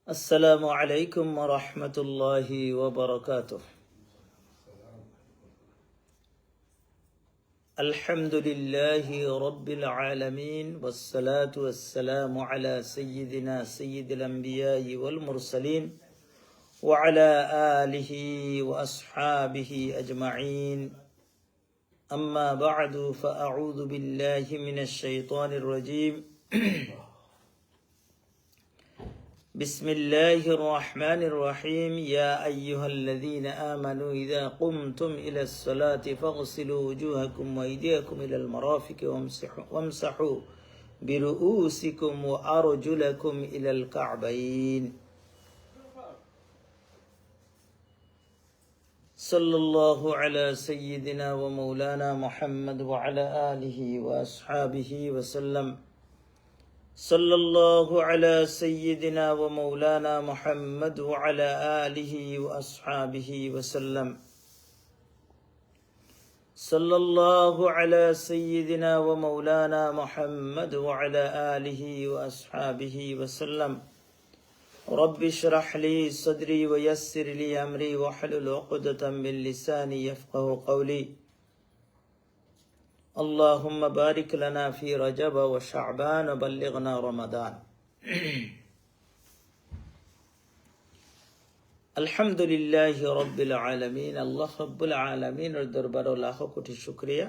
السلام عليكم ورحمة الله وبركاته. الحمد لله رب العالمين والصلاة والسلام على سيد الأنبياء والمرسلين وعلى آله وأصحابه أجمعين. أما بعد فأعوذ بالله من الشيطان الرجيم. بسم الله الرحمن الرحيم. يا أيها الذين آمنوا إذا قمتم إلى الصلاة فاغسلوا وجوهكم وأيديكم إلى المرافق وامسحوا برؤوسكم وأرجلكم إلى الكعبين. صلى الله على سيدنا ومولانا محمد وعلى آله وأصحابه وسلم. صلى الله على سيدنا ومولانا محمد وعلى آله وأصحابه وسلم. صلى الله على سيدنا ومولانا محمد وعلى آله وأصحابه وسلم. رب اشرح لي صدري ويسر لي أمري واحلل عقدة من لساني يفقه قولي. اللهم بارك لنا في رجب وشعبان وبلغنا رمضان. الحمد لله رب العالمين. আল্লাহ রব্বুল আলামিনের দরবারে লাখো কোটি শুকরিয়া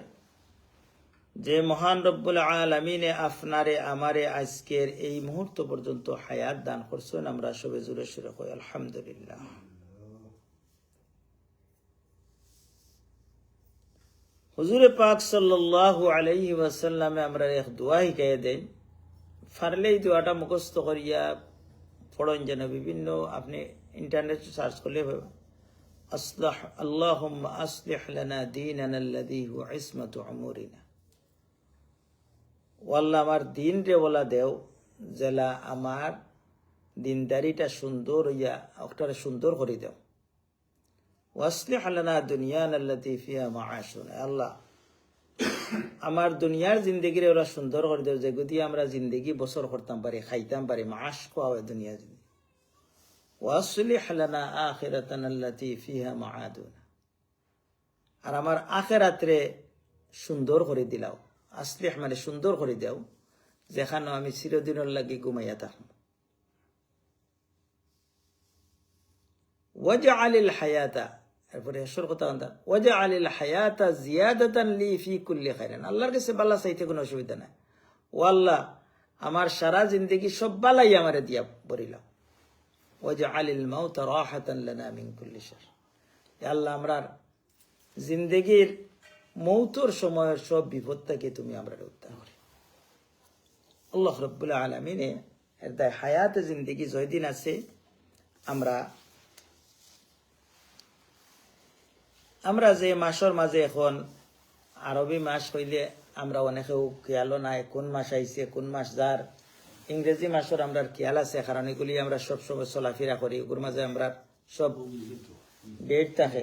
যে মহান রব্বুল আলামিনে আপনারে আমারে আজকের এই মুহূর্ত পর্যন্ত হায়াত দান করছেন। আমরা সবে জোরে সুরে কই আলহামদুলিল্লাহ। হুজুরে পাক সাল্লাল্লাহু আলাইহি ওয়াসাল্লামে আমরা এক দোয়া শিখাইয়া দেন, ফারলেই দোয়াটা মুখস্থ করিয়া পড়েন যেন বিভিন্ন আপনি ইন্টারনেট সার্চ করলে আল্লাহুম্মা আসলিহ লানা দীনানা আল্লাযী হুয়া ইসমাতু উমুরিনা। ও আল্লাহ আমার দিন রে বলা দেও জেলা আমার দিনদারিটা সুন্দর হইয়া ওটারে সুন্দর করে দেও। ওয়াসলিহ লানা দুনিয়ানা আল্লাতী ফিহা মাআশুনা। আল্লাহ আমার দুনিয়ার জিন্দেগিরে ওরা সুন্দর করে দেও যে গতি আমরা জিন্দেগি বছর করতাম পারি, খাইতাম পারি, মাস খাওয়া হয় দুনিয়া জিন্দেগি। ওয়াসলিহ লানা আখিরাতানা আল্লাতী ফিহা মাআদুনা। আর আমার আখিরাতরে সুন্দর করে দিলাও। আসলিহ মানে সুন্দর করে দেও যেখানে আমি চিরদিনের লাগি ঘুমাইয়া থাকব। ওয়াজআলিল হায়াতা, এরপরে এসর কথা আনতা, ওয়াজআলিল হায়াতা জিয়াদাতান লি ফি কুল্লি খাইরিন। আল্লাহর কাছে বালা চাইতে কোনো অসুবিধা নাই। ও আল্লাহ আমার সারা জিন্দেগি সব বালাই আমারে দিয়া বরিলাম। ওয়াজআলিল মাউতা রাহাতান লানা মিন কুল্লি শার। আল্লাহ আমরার জিন্দেগির মৌতর সময়ের সব বিপদ থেকে তুমি আমরা উদ্ধার করি। আল্লাহ রাব্বুল আলামিনে এর দায় হায়াতে জিন্দেগি যতদিন আছে আমরা যে মাসের মাঝে এখন আরবি মাস হইলে আমরা অনেকেও খেয়ালও নাই কোন মাস আইছে কোন মাস যার। ইংরেজি মাসের আমরা খেয়াল আছে কারণ এগুলি আমরা সবসময় চলাফেরা করি, ওগুলোর মাঝে আমরা সব ডেট থাকে।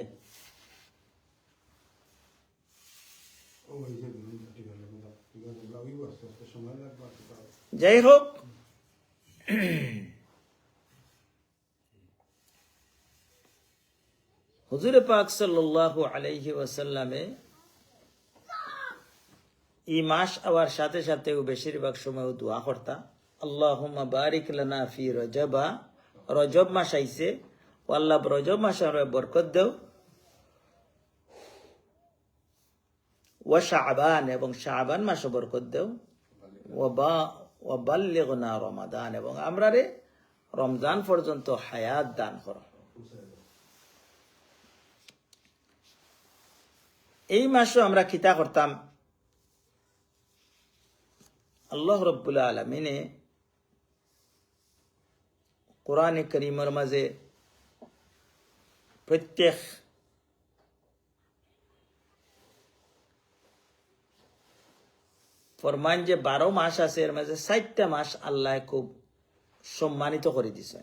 যাই হোক, হুজুরে পাক সাল্লাল্লাহু আলাইহি ওয়াসাল্লামে এই মাস আওয়ার সাথে সাথেও বেশিরভাগ সময় দোয়া করতা, আল্লাহুম্মা বারিক লানা ফি রজবা। রজব মাস আইছে, ও আল্লাহ রজব মাসে আমরা বরকত দেও। ওয়া শাবান, এবং শাবান মাসে বরকত দেও। ওয়া বাল্লিগনা রমাদান, এবং আমরা রে রমজান পর্যন্ত হায়াত দান করো। এই মাসও আমরা খিতা করতাম। আল্লাহ রাব্বুল আলামিনে কোরআনে কারীমের মাঝে প্রত্যেক ফরমান যে 12 মাস আছে এর মাঝে 4টা মাস আল্লাহ খুব সম্মানিত করে দিছে।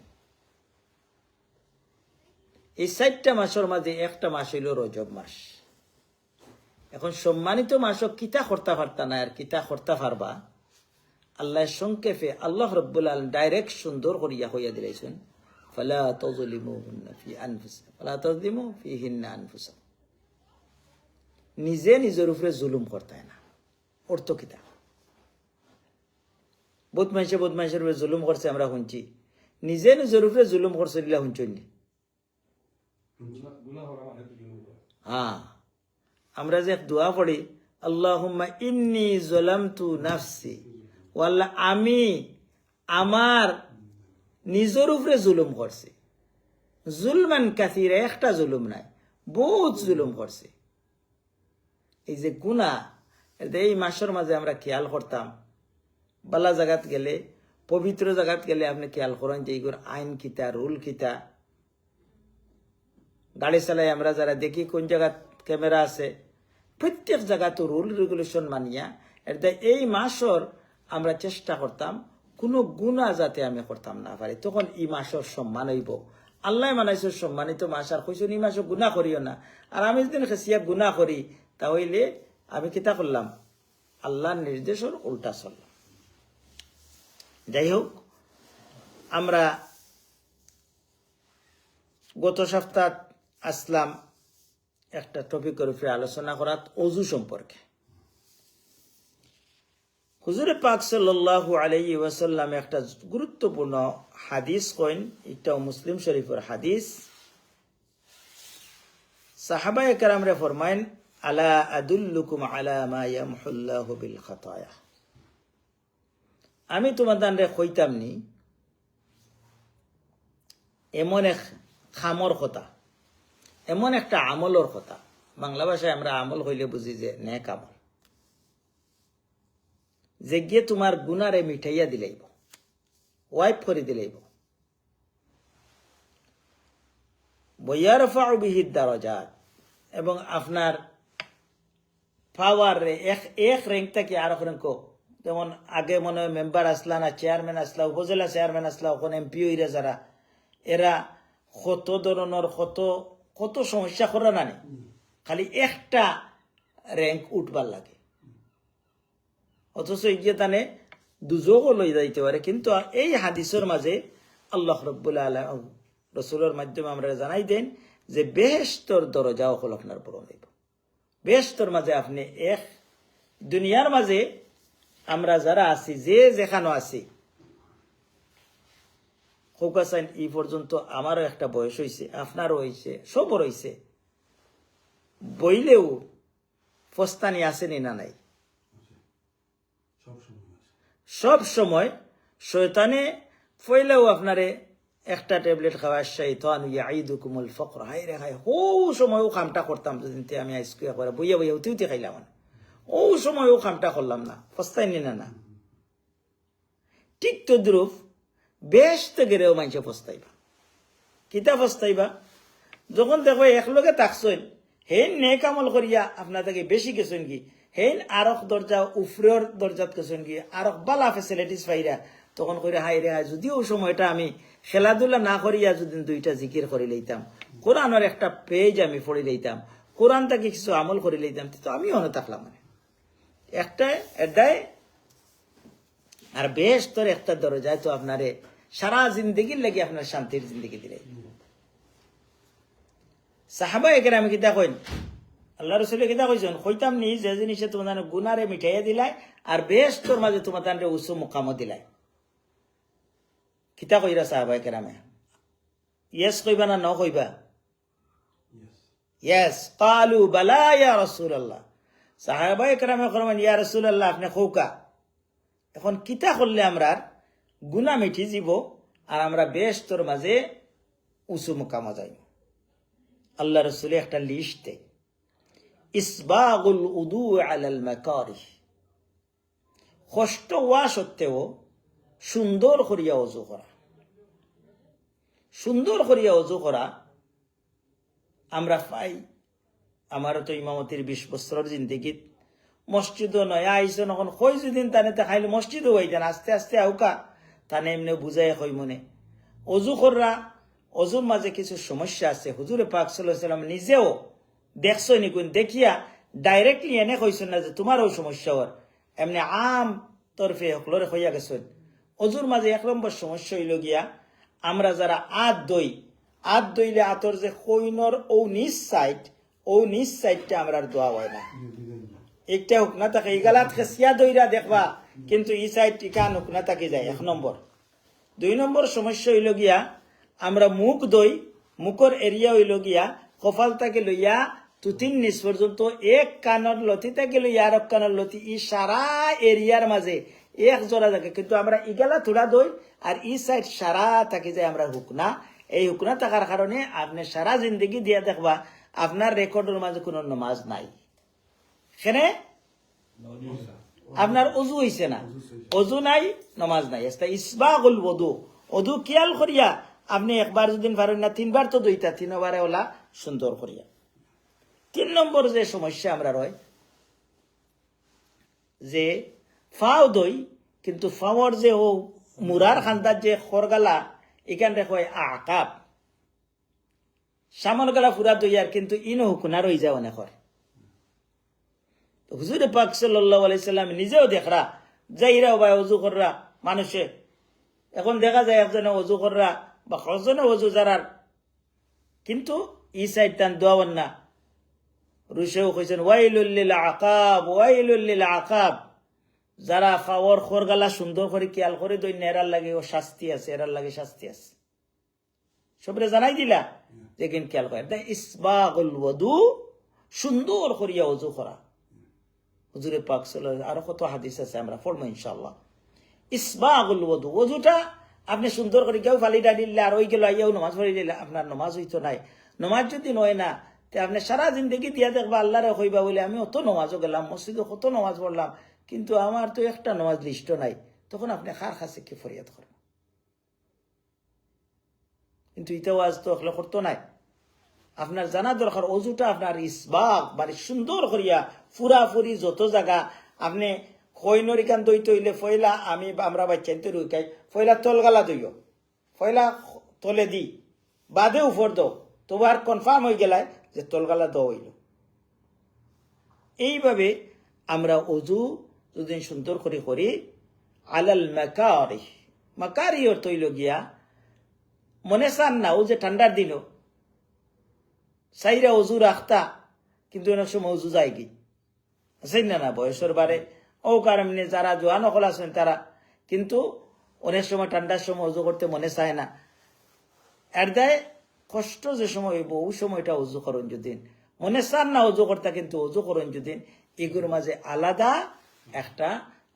এই 4টা মাসের মাঝে একটা মাস হইল রজব মাস। এখন সম্মানিত মাসও কিতা করতে পারতা না, আর কিতা করতে পারবা আল্লাহ সংক্ষেপে আল্লাহ রাব্বুল আলামিন ডাইরেক্ট সুন্দর করিয়া হইয়া দিলাইছেন। ফালা তাযলিমুহুন্না ফি আনফুসিকুম ফালা তাযলিমু ফিহিন্না আনফুসাকুম। নিজে নিজের উপরে জুলুম করতে না। অর্থ কিতা? বদমাইশে বদমাইশের উপরে জুলুম করছে আমরা শুনছি, নিজে নিজের উপরে জুলুম করছে দিলা শুনছি। হ্যাঁ, আমরা যে দোয়া পড়ি আল্লাহুম্মা ইন্নী যালামতু নাফসি, ও আল্লাহ আমি আমার নিজের উপরে জুলুম করছি। জুলমান কাসীরা, একটা জুলুম নাই, বহুত জুলুম করছে। এই যে গুনাহ, এই মাসের মাঝে আমরা খেয়াল করতাম, বালা জায়গাত গেলে, পবিত্র জায়গাত গেলে আপনি খেয়াল করেন যে এইগুলো আইন কিতা, রুল কিতা। গাড়ি চালাই আমরা যারা দেখি কোন জায়গাত ক্যামেরা আছে, প্রত্যেক জায়গা তো রুল রেগুলেশন মানিয়া এই মাসর আমরা চেষ্টা করতাম কোনো গুনাহ যাতে আমি করতাম না পারি। তখন এই মাসর সম্মান হইব। আল্লাহ মানাইছে সম্মানিত মাস, আর কইছেন এই মাসও গুনাহ করিও না। আর আমি যদি খেসিয়া গুনাহ করি, তাহলে আমি কিতা করলাম? আল্লাহর নির্দেশের উল্টা চললাম। যাই হোক, আমরা গত সপ্তাহ আসলাম একটা টপিকের উপরে আলোচনা করার, অজু সম্পর্কে। হুজুরে পাক সাল্লাল্লাহু আলাইহি ওয়াসাল্লাম একটা গুরুত্বপূর্ণ হাদিস কইন, এটাও মুসলিম শরীফের হাদিস। সাহাবায়ে কেরামরে ফরমাইন, আলা আদুল্লুকুম আলা মা ইয়ামহুল্লাহু বিল খাতায়া, আমি তোমাদের কইতাম নি এমন এক খামর কথা, এমন একটা আমলর কথা। বাংলা ভাষায় আমরা আমল হইলে বুঝি যে নেক আমল, যে গিয়ে তোমার গুনারে মিঠাইয়া দিলাইব, ওয়াইপ করে দিলাইব। ওয়ারফাউ বিহি দারাজাত, এবং আপনার পাওয়ার এক র্যাঙ্ক থেকে আর এক র্যাঙ্ক। যেমন আগে মনে হয় মেম্বার আসলা না, চেয়ারম্যান আসলা, উপজেলা চেয়ারম্যান আসলা, ওখানে এমপি হইরা যারা, এরা কত ধরনের কত সমস্যা করে না, খালি একটা র্যাঙ্ক উঠবার লাগে। অথচ এগিয়ে তানে দুজকও লই যাইতে পারে। কিন্তু এই হাদিসের মাঝে আল্লাহ রাব্বুল আলামিন রাসূলের মাধ্যমে আমরা জানাই দেন যে বেহেশতর দরজাও হল আপনার পূরণ হইব। বেহেশতর মাঝে আপনি এক দুনিয়ার মাঝে আমরা যারা আছি, যে যেখানে আছি, হোকাসাইন এই পর্যন্ত আমারও একটা বয়স হয়েছে, আপনারও হয়েছে, সবর হয়েছে, বইলেও ফস্তানি আসেনি না নাই? সব সময় শয়তানে ফইলেও আপনারে একটা ট্যাবলেট খাওয়া শাইতান ইয়াইদুকুমুল ফকর, হাই রে হাই, ও সময় ও কামটা করতাম যদি আমি আইসকুয়া করে বইয়া বইয়া উঠে খাইলাম, ও সময় ও কামটা করলাম না, ফস্তাইনি না। ঠিক তদ্রুপ বেহেশত গেলেও মানুষে ফস্তাইবা। কিতা ফস্তাইবা? যখন দেখো একলগে তাকছেন, হেন নেক আমল করিয়া আপনার থেকে বেশি গেছেন কি, হেন আরক দরজা উফরের দরজাত গেছেন কি, আরক বালা ফেসিলিটিস পাইরা, তখন কইরা হাই রে হাই, যদি ওই সময়টা আমি খেলাধুলা না করিয়া যদি দুইটা জিকির করে লইতাম, কোরআনের একটা পেজ আমি পড়ে লইতাম, কোরআন থেকে কিছু আমল করে লইতাম, তো আমি অনে থাকলাম। মানে একটা এটাই আর বেহেশতের একটা দরজায় তো আপনারে সারা জিন্দগির লাগি আপনার শান্তির জিন্দগি দিলে। সাহাবায়ে কেরাম কিতা কইন, আল্লাহ রাসূল কিতা কইছেন, কইতাম নি যে জিনিসে তোমাদের গুনারে মিঠাইয়া দিলাই আর বেহেশতের মাঝে তোমাদের উচ্চ মুকাম দিলাই। কিতা কইরা সাহাবায়ে কেরামে? ইয়েস কইবা না ন কইবা? ইয়েস। ক্বালু বালা ইয়া রাসূলুল্লাহ। সাহাবায়ে কেরামে ফরমান, ইয়া রাসূলুল্লাহ আপনি কওকা। এখন কিতা করলে আমরা গুনাহ মিটি যাব আর আমরা বেহেশতের মাঝে উঁচু মুকামে যাই? আল্লাহ রাসূল একটা লিস্ট দেয়, ইসবাগুল উদু আলাল মাকারিহ, কষ্ট হওয়া সত্ত্বেও সুন্দর করিয়া ওযু করা। সুন্দর করিয়া ওযু করা আমরা পাই। আমারও তো ইমামতির 20 বছরের জিন্দগিত মসজিদও নয় আইসন, এখন কই যদিন তানে খাইলে মসজিদও হইতেন, আস্তে আস্তে আউকা তানে এমনি বুঝাই কই মনে ওযু কররা। ওযুর মাঝে কিছু সমস্যা আছে, হুজুরে পাক সাল্লাল্লাহু আলাইহি ওয়াসাল্লাম নিজেও দেখছই নি, কোন দেখিয়া ডাইরেক্টলি এনে কইছেন না যে তোমারও সমস্যা হর, এমনি আম তরফে হকলরে হইয়া গেছেন। ওযুর মাঝে এক নম্বর সমস্যা হইল গিয়া আমরা যারা আত দইলে আতর যে কইনর ও নিজ সাইডটা আমরা দোয়া হয় না একটা হুক না থাকে ইগালাত খেসিয়া দইরা দেখবা কিন্তু ই সাইড টিকা হুক না থাকি যায় 1 নম্বর। 2 নম্বর সমস্যা হইল গিয়া আমরা মুখর এরিয়া হইল গিয়া কপাল থেকে লইয়া তুতিন নিচ পর্যন্ত এক কানর লতি থেকে লইয়া আর এক কানর লতি ই সারা এরিয়ার মাঝে এক জোড়া থাকে, কিন্তু আমরা ইগালা থোড়া দই আর ই সাইড সারা থাকি যায় আমরা হুকনা। এই হুকনা থাকার কারণে আপনি সারা জিন্দগি দিয়া দেখবা আপনার রেকর্ডের মাঝে কোনো নমাজ নাই, এখানে আপনার অজু হইছে না, অজু নাই নমাজ নাই। ইসবাগুল ওদু খেয়াল করিয়া আপনি একবার যদি পারেন না 3 বার তো দইতা 3 বারে ওলা সুন্দর করিয়া। 3 নম্বর যে সমস্যা আমরা রয় যে ফাও দই কিন্তু ফাওয়ার যে ও মুরার খান্দার যে খরগালা এখান রেখে আকাব সামল গালা ফুরা দইয়ার কিন্তু ইনো হুকুনা রই যায় অনেকর। হুজুর পাক সাল্লাল্লাহু আলাইহি সাল্লাম নিজেও দেখরা যাইরা বা ওযু কররা মানুষে এখন দেখা যায় একজনে ওযু কররা বা কজনে ওযু যারার কিন্তু ই সাইড টান দোয়ান না রুশেও কইছেন ওয়াইলুল লিল আকাব যারা ফাওয়ার খরগালা সুন্দর করে খেয়াল করে দই নেরার লাগে ও শাস্তি আছে, এরার লাগে শাস্তি আছে। সবরে জানাই দিলা দেখেন খেয়াল করে ইসবাগুল ওযু সুন্দর করিয়া ওযু করা। হুজুরে পাক সাল্লাল্লাহু আরো কত হাদিস আছে আমরা পড়বো ইনশাআল্লাহ। ইসবাগুল ওযু ওযুটা আপনি সুন্দর করে কেউ ফালিটা দিলে আর ওই গেল আইয়াও নামাজ পড়ে দিলে আপনার নামাজ হইতো নাই। নামাজ যদি নয় না তে আপনি সারা জিন্দগি দিয়া দেখবা আল্লাহরে কইবা বলে আমি অত নামাজও গেলাম মসজিদে কত নামাজ পড়লাম কিন্তু আমার তো একটা নামাজ লিস্ট নাই, তখন আপনি খার কাছে কি ফরিয়াদ করেন। কিন্তু ইতাও আজ তো এগুলো করতো নাই। আপনার জানা দরকার অজুটা আপনার ইসবাগ মানে সুন্দর করিয়া ফুরাফুরি যত জায়গা আপনি কইনরিকান দইতে হইলে ফয়লা আমরা বাচ্চাইতে রুইকাই ফয়লা তলগালা দইও ফয়লা তলে দি বাদে উপর দো তোমার কনফার্ম হয়ে গেলায় যে তলগালা দ হইল। এইভাবে আমরা অজু যদি সুন্দর করে করি আলাল মাকারি অর্থ হইল গিয়া মনে চান না ও যে ঠান্ডার দিনও সাইরা অজু রাখতা কিন্তু অনেক সময় অজু যায় কি আছেন না বয়সের বারে ও কারণে যারা জোয়ান হল আছেন তারা কিন্তু অনেক সময় ঠান্ডার সময় অজু করতে মনে চায় না, এর দেয় কষ্ট যে সময় হইব ওই সময়টা অজু করেন যদিন মনে চান না অজু করতে কিন্তু অজু করেন যদিন এগুলোর মাঝে আলাদা একটা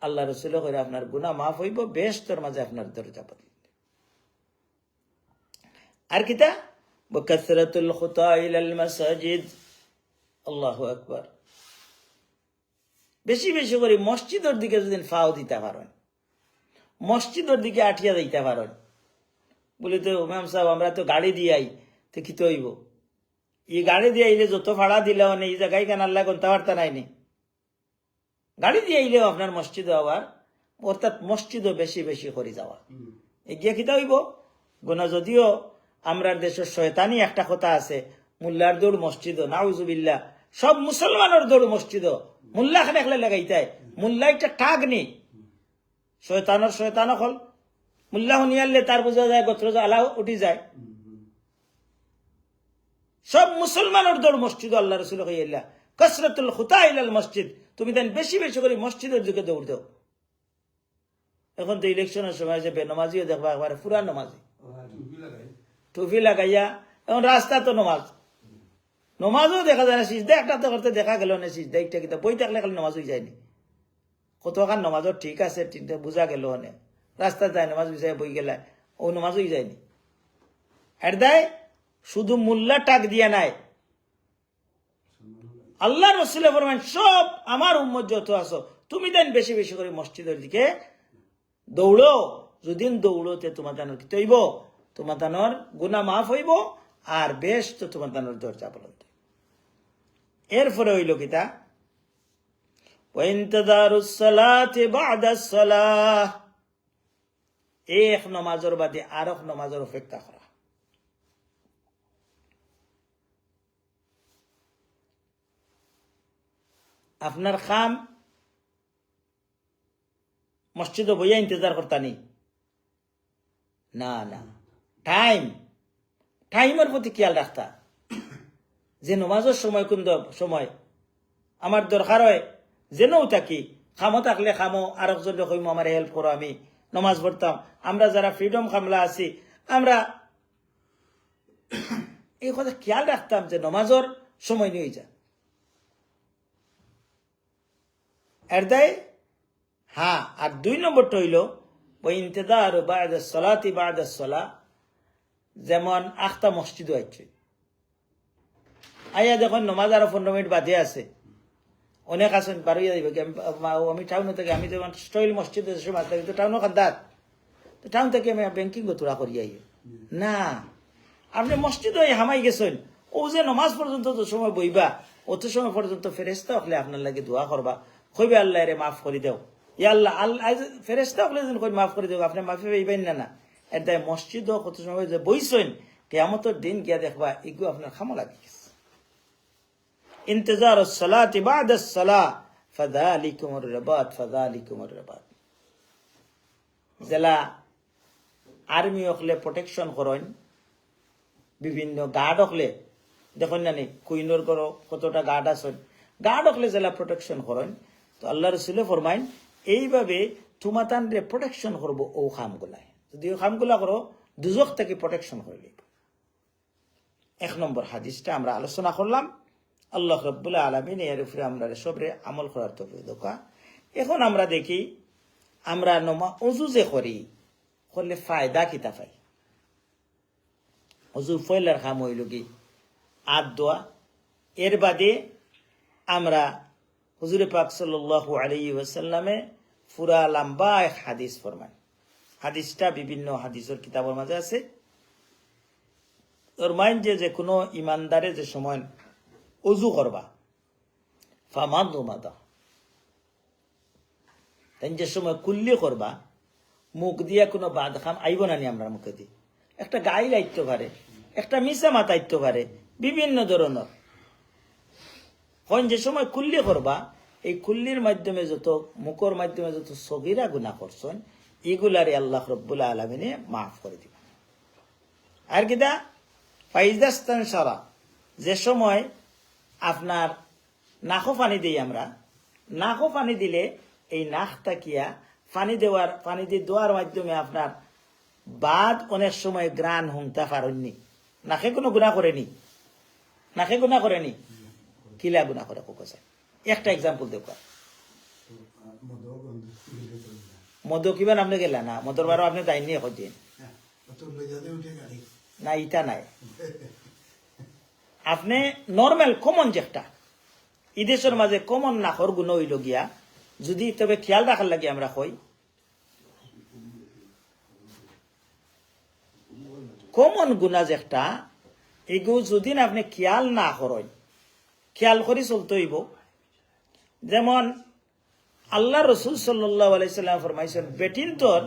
আল্লাহ রসুল করে আপনার গুনাহ মাফ হইব, বেহেশতের মাঝে আপনার দরজা পাবে। আর কিতা বকাসরাতুল খুতা ইলাল মাসাজিদ, আল্লাহু আকবার। বেশি বেশি করে মসজিদের দিকে যদি ফাও দিতে পারেন, মসজিদের দিকে আঠিয়া দিতে পারেন। বলি তো ম্যাম সাহেব আমরা তো গাড়ি দিয়াই তো কি তো হইব, এই গাড়ি দিয়ে আইলে যত ভাড়া দিলেও নেই এই জায়গায় কেন আল্লাহ কোনটা বার্তা নাইনি, গাড়ি দিয়ে আইলেও আপনার মসজিদে আবার অর্থাৎ মসজিদও বেশি বেশি করে যাওয়া এগিয়ে কিতা হইব গোনা। যদিও আমরা দেশের শয়তানি একটা কথা আছে মুল্লার দৌড় মসজিদ নাউজুবিল্লাহ, সব মুসলমানের দৌড় মসজিদ মুল্লা খানে একলে লাগাইতে মুল্লা একটা টাগ নেই শয়তান হল মুল্লা শুনিয়ালে তার বোঝা যায় গোত্র আলা উঠি যায়। সব মুসলমানের দৌড় মসজিদ আল্লাহ রসুল কইলা কসরতুল খুতা ইলাল মসজিদ, তুমি দেন বেশি বেশি করে মসজিদের দিকে দৌড় দাও। এখন তো ইলেকশনের সময় যে বেনমাজিও দেখবা একবারে পুরা নমাজি টুপি লাগাইয়া এখন রাস্তা তো নমাজও দেখা যায় না, সিজদা একটা তো করতে দেখা গেল না, সিজদা একটা কিতা বই থাকলে খালি নমাজ হয়ে যায়নি, কতখান নমাজও ঠিক আছে বুঝা গেল অনেক রাস্তা যায় নমাজ বিষয়ে বই গেলে ও নমাজ হয়ে যায়নি। এর দায় শুধু মুল্লা টাক দিয়া নাই, আল্লাহ রসুলের ফরমান সব আমার উম্মত যত আছো তুমি দেন বেশি বেশি করে মসজিদের দিকে দৌড়ো, যদিন দৌড়োতে তোমার দানোর কি হইব, তোমার দানোর গুনাহ মাফ হইব আর বেশ তো তোমার দানোর দরজা বলন্দ। এরপরে হইল কিতা ওয়াইনতাদারুস সালাতি বাদাস সালাহ, এক নমাজের বাদে আর এক নমাজের অপেক্ষা করা। আপনার খাম মসজিদে বইয়া ইন্তজার করতা নেই না, টাইমের প্রতি খেয়াল রাখতা যে নমাজের সময় কোন সময় আমার দরকার হয় যেনও থাকি, খামো থাকলে খামো, আর একজন কইম আমার হেল্প করো, আমি নমাজ পড়তাম। আমরা যারা ফ্রিডম খামলা আছি আমরা এই কথা খেয়াল রাখতাম যে নমাজের সময় নিয়ে যা এর দেয়। হ্যাঁ, আর 2 নম্বরটা হইল ওই ইন্তেদার বা'দা সলাতি বা'দা সলা, যেমন আখতা মসজিদ আছে আইয়া যখন নমাজ আরো 15 মিনিট বাদে আছে, অনেক আছেন বারোইয়া যাইবে। আমি টাউন থেকে, আমি যেমন স্টইল মসজিদে তো টাউনও খান্দাত, তো টাউন থেকে আমি ব্যাংকিং তোরা করি আইয়ে না। আপনি মসজিদে হামাই গেছেন, ও যে নমাজ পর্যন্ত তো সময় বইবা, অত সময় পর্যন্ত ফেরেস্তা হলে আপনার লাগে দোয়া করবা, কইবে আল্লাহ রে মাফ করে দেও, ইয়া আল্লাহ আল্লাহ ফেরেস্তা হলে যেন কই মাফ করে দেও, আপনি মাফি পাইবেন না। না এর দায় মসজিদ কত সময় যে বইছেন, কেয়ামতের দিন গিয়া দেখবা এগুলো আপনার খামো লাগে গেছে। ইন্তজার সালাতি বা'দা সালাহ ফাযালিকুমুর রিবাত ফাযালিকুমুর রিবাত। জেলা আর্মি হকলে প্রোটেকশন করেন, বিভিন্ন গার্ড হকলে দেখুন না নি কুইনোর করো কতটা গার্ড আছেন, গার্ড হকলে জেলা প্রোটেকশন করেন। তো আল্লাহ রসুলে ফরমাইন এইভাবে তুমাতান রে প্রোটেকশন করবো ও খামগুলায়, যদি ও খামগুলা করো দুজক থেকে প্রোটেকশন করে লিব। 1 নম্বর হাদিসটা আমরা আলোচনা করলাম। আল্লাহ রাব্বুল আলামিন এর উপরে আমরা সবরে আমল করার তৌফিক দাও। এখন আমরা দেখি আমরা ওযু যে করি করলে ফায়দা কিতা পাই। ওযু ফয়লার খাম হইল কি আদ দোয়া, এর বাদে আমরা হুজুর পাক সাল্লাল্লাহু আলাইহি ওয়াসাল্লামে পুরা লম্বা এক হাদিস ফরমান। হাদিসটা বিভিন্ন হাদিসের কিতাবের মাঝে আছে। ফরমান যে কোনো ইমানদারে যে সময় ওযু করবা ফামাদুমাদা, তাই যে সময় কুল্লি করবা মুখ দিয়া কোনো বাদ খাম আইব না নি আমরা মুখে দিয়ে, একটা গাইল আইতে পারে, একটা মিশা মাথা আইতে পারে, বিভিন্ন ধরনের। কোন যে সময় কুল্লি করবা, এই কুল্লির মাধ্যমে যত মুখর মাধ্যমে যত সগীরা গুনাহ করছেন এগুলারে আল্লাহ রাব্বুল আলামিনে মাফ করে দিবেন। আর কিটা ফাইজাস্তান সারা, যে সময় আপনার নাকও পানি দিই আমরা, নাকও পানি দিলে এই নাকটা কিয়া পানি দিয়ে দেওয়ার মাধ্যমে আপনার বাদ অনেক সময় গ্রান হুংতা পারেননি, নাকে কোনো গুণা করেনি, নাকে গুণা করেনি, কিলা গুণা করে কোকো। একটা এক্সাম্পল দেখো, মদ কিবার আপনি গেলা না, মদর বারো আপনি যাইনি এখন দিন না, ইটা নাই। আপনি নর্মাল কমন যেটা ইদেশের মাঝে কমন নাকর গুণ হইল গিয়া, যদি তবে খেয়াল রাখার লাগে আমরা কই কমন গুণা যেটা, এগুলো যদি আপনি খেয়াল না করেন, খেয়াল করে চলতে হইব। যেমন আল্লাহ রসুল সাল্লাল্লাহু আলাইহি সাল্লাম ফরমাইছেন বেটিন তোর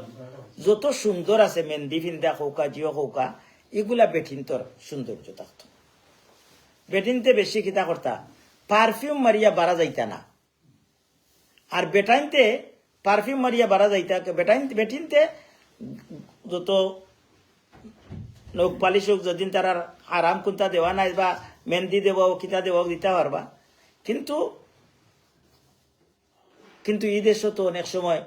যত সুন্দর আছে, মেহেন্দি ফিন্দা হৌকা জিও হৌকা, এগুলা বেটিন তোর সৌন্দর্য থাকতো। বেটিনতে বেশি খিতা করতা পারফিউম মারিয়া বাড়া যাইতা না, আর বেটাইনতে পারফিউম মারিয়া বাড়া যাইতা, বেটিনতে যত নখ পালিশ হোক, যদি তার আরাম কুন্তা দেওয়া নাই বা মেহেন্দি দেব কিতা দেব দিতে পারবা। কিন্তু এই দেশও তো অনেক সময়,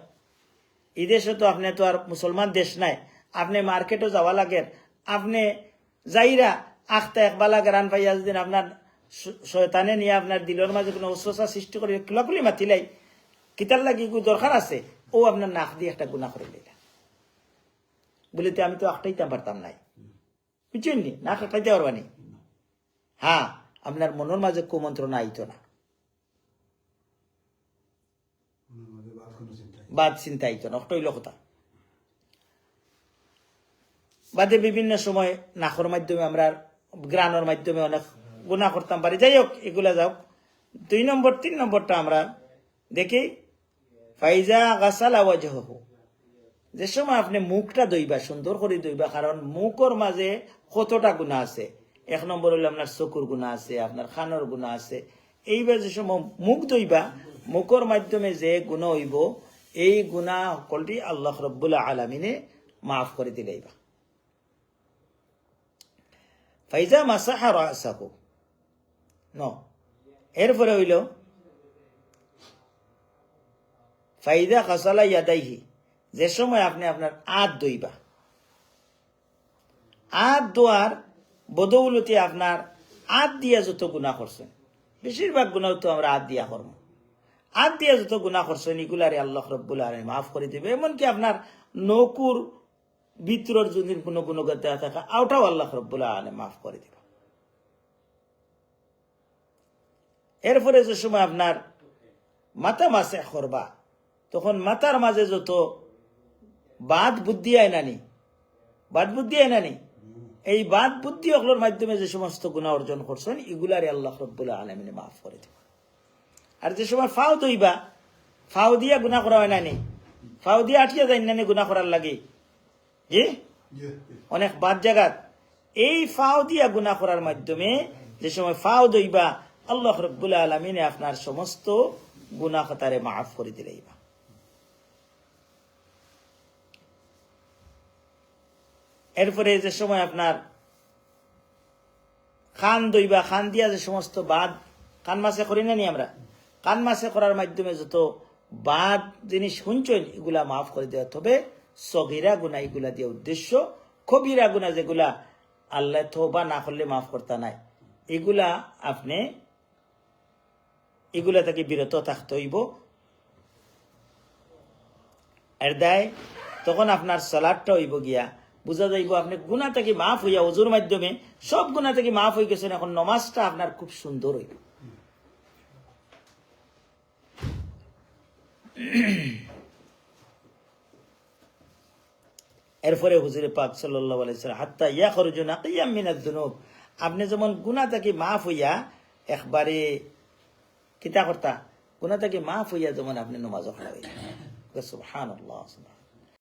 এই দেশে তো আপনি তো আর মুসলমান দেশ নাই, আপনি মার্কেটও যাওয়া লাগে, আপনি যাইরা আখতা একবালা গ্রান পাইয়া যদি আপনার শয়তানে নিয়ে আপনার দিলের মাঝে কোনো অস্বসা সৃষ্টি করে খোলাখুলি মাতিলাই, কিতার লাগি দরকার আছে, ও আপনার নাক দিয়ে একটা গুণা করে দিলেন বলে তো আমি তো আখটাইতে পারতাম নাই, বুঝছেন নি, নাক আখটাইতে পারবানি। হ্যাঁ, আপনার মনের মাঝে কুমন্ত্রণা আইতো না, বাদ চিন্তা আইতো না, অটইল কথা। বাদে বিভিন্ন সময় নাকর মাধ্যমে আমরা গ্রানের মাধ্যমে অনেক গুণা করতাম পারি। যাই হোক, এগুলা যাওক। 2 নম্বর 3 নম্বরটা আমরা দেখি ফাইজা গাসালা ওয়াজহু, যে সময় আপনি মুখটা দইবা, সুন্দর করে দইবা, কারণ মুখর মাঝে কতটা গুণা আছে। 1 নম্বর হলো আপনার চকুর গুণা আছে, আপনার খানোর গুণা আছে। এইবার যে সময় মুখ দইবা, মুখর মাধ্যমে যে গুণা হইব, এই গুণা সকলটি আল্লাহ রাব্বুল আলামিনে মাফ করে দিলেইবা। ফাইজা মাসাহা রাসাহু ন, এরপরে হইল ফাইদা খাসালা ইয়াদাইহি, যে সময় আপনি আপনার আত দইবা, আত দোয়ার বদৌলতে আপনার আত দিয়া যত গুণা করছেন, বেশিরভাগ গুণা তো আমরা আত দিয়া করব, আত দিয়া যত গুণা করছেন এগুলারে আল্লাহ রব্বুল আলামিন মাফ করে দিবে। এমনকি আপনার নকুর ভিতরের যদি কোনো গুণগত থাকা ওটাও আল্লাহ রব্বুল আলামিন মাফ করে দিবে। এরপরে যে সময় আপনার মাথা মাসে করবা, তখন মাথার মাঝে যত বাদ বুদ্ধি আইনানি, বাদ বুদ্ধি আইনানি, এই বাদ বুদ্ধি অগুলোর মাধ্যমে যে সমস্ত গুণা অর্জন করছেন এগুলারে আল্লাহ রব্বুল আলামিন মাফ করে দিবে। আর যে সময় ফাও দইবা, ফাও দিয়া গুণা করা হয় নানি, ফাও দিয়া আঠিয়া যায় নানি গুণা করার লাগে, জি অনেক বাদ জায়গাত এই ফাও দিয়া গুণা করার মাধ্যমে যে সময় ফাও দইবা আল্লাহ রব্বুল আলামিন আপনার সমস্ত গুণা খাতারে মাফ করে দিলেইবা। এরপরে যে সময় আপনার খান দইবা, খান দিয়া যে সমস্ত বাদ, কান মাসে করি না নি আমরা, কান মাসে করার মাধ্যমে যত বাদ জিনিস শুনছেন এগুলা মাফ করে দেওয়া। তবে সগিরা গুণা এগুলা দিয়ে উদ্দেশ্য, কবিরা গুণা যেগুলা আল্লাহ তওবা না করলে মাফ করতে নাই, এগুলা আপনি এগুলা থেকে বিরত থাকতে হইব। এর দায় তখন আপনার সালাদটা হইব গিয়া বুঝা যাইব আপনি গুণা থেকে মাফ হইয়া ওজুর মাধ্যমে সব গুণা থেকে মাফ হয়ে গেছেন, এখন নমাজটা আপনার খুব সুন্দর হইব। এরপরে হুজুরে পাক সাল্লাল্লাহু আলাইহি ওয়াসাল্লাম হাত্তা ইয়াখরুজু নাকিয়াম মিনাদ দুনুব, আপনি যেমন গুনাহ থেকে মাফ হইয়া একবারে কিতা করতা, গুনাহ থেকে মাফ হইয়া যেমন আপনি নামাজ পড়া হইয়া। সুবহানাল্লাহ।